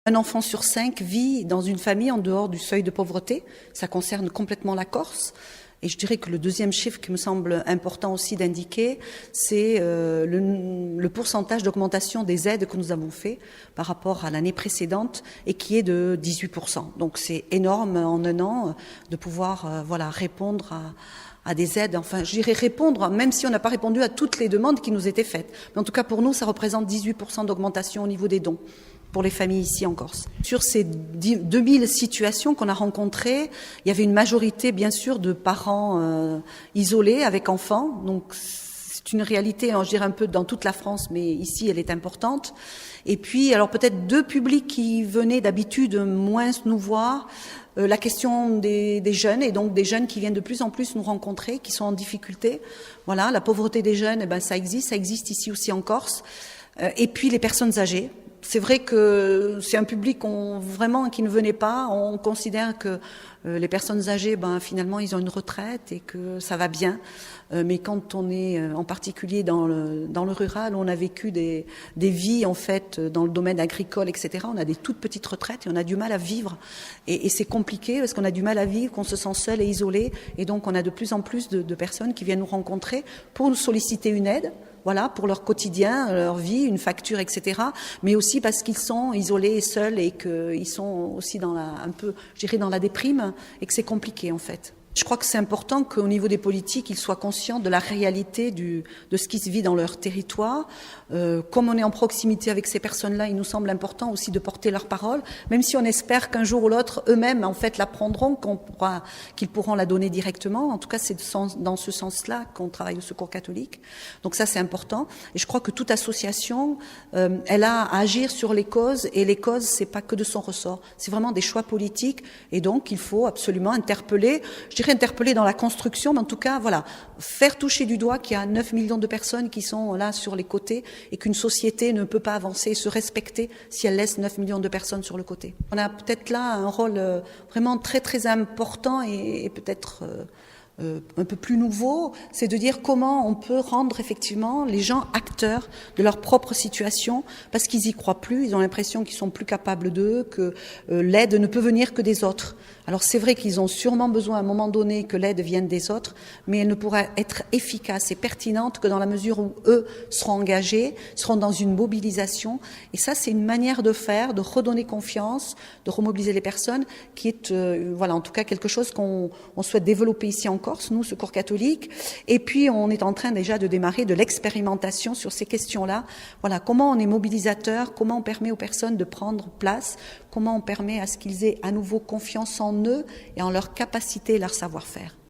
Un enfant sur 5 vit dans une famille en dehors du seuil de pauvreté. Ça concerne complètement la Corse. Et je dirais que le deuxième chiffre qui me semble important aussi d'indiquer, c'est le pourcentage d'augmentation des aides que nous avons fait par rapport à l'année précédente et qui est de 18%. Donc c'est énorme en un an de pouvoir répondre à des aides. Enfin, je dirais répondre, même si on n'a pas répondu à toutes les demandes qui nous étaient faites. Mais en tout cas, pour nous, ça représente 18% d'augmentation au niveau des dons pour les familles ici en Corse. Sur ces 2000 situations qu'on a rencontrées, il y avait une majorité, bien sûr, de parents isolés avec enfants. Donc, c'est une réalité, je dirais un peu dans toute la France, mais ici, elle est importante. Et puis, alors peut-être deux publics qui venaient d'habitude moins nous voir. La question des jeunes, et donc des jeunes qui viennent de plus en plus nous rencontrer, qui sont en difficulté. Voilà, la pauvreté des jeunes, ça existe ici aussi en Corse. Et puis les personnes âgées. C'est vrai que c'est un public vraiment qui ne venait pas. On considère que les personnes âgées, finalement, ils ont une retraite et que ça va bien. Mais quand on est en particulier dans le rural, on a vécu des vies en fait dans le domaine agricole, etc. On a des toutes petites retraites et on a du mal à vivre. Et c'est compliqué parce qu'on a du mal à vivre, qu'on se sent seul et isolé. Et donc on a de plus en plus de personnes qui viennent nous rencontrer pour nous solliciter une aide. Voilà, pour leur quotidien, leur vie, une facture, etc. Mais aussi parce qu'ils sont isolés et seuls et qu'ils sont aussi dans un peu, je dirais, dans la déprime et que c'est compliqué en fait. Je crois que c'est important qu'au niveau des politiques, ils soient conscients de la réalité de ce qui se vit dans leur territoire. Comme on est en proximité avec ces personnes-là, il nous semble important aussi de porter leur parole, même si on espère qu'un jour ou l'autre, eux-mêmes, en fait, la prendront, qu'ils pourront la donner directement. En tout cas, c'est dans ce sens-là qu'on travaille au Secours catholique. Donc ça, c'est important. Et je crois que toute association, elle a à agir sur les causes. Et les causes, c'est pas que de son ressort. C'est vraiment des choix politiques. Et donc, il faut absolument interpeller, je dirais interpeller dans la construction, mais en tout cas, voilà, faire toucher du doigt qu'il y a 9 millions de personnes qui sont là sur les côtés et qu'une société ne peut pas avancer et se respecter si elle laisse 9 millions de personnes sur le côté. On a peut-être là un rôle vraiment très très important et peut-être un peu plus nouveau, c'est de dire comment on peut rendre effectivement les gens acteurs de leur propre situation parce qu'ils y croient plus, ils ont l'impression qu'ils sont plus capables d'eux, que l'aide ne peut venir que des autres. Alors c'est vrai qu'ils ont sûrement besoin à un moment donné que l'aide vienne des autres, mais elle ne pourra être efficace et pertinente que dans la mesure où eux seront engagés, seront dans une mobilisation. Et ça, c'est une manière de faire, de redonner confiance, de remobiliser les personnes, qui est, en tout cas quelque chose qu'on souhaite développer ici en Corse, nous, Secours catholique. Et puis, on est en train déjà de démarrer de l'expérimentation sur ces questions-là. Voilà, comment on est mobilisateur, comment on permet aux personnes de prendre place, comment on permet à ce qu'ils aient à nouveau confiance en eux et en leur capacité et leur savoir-faire.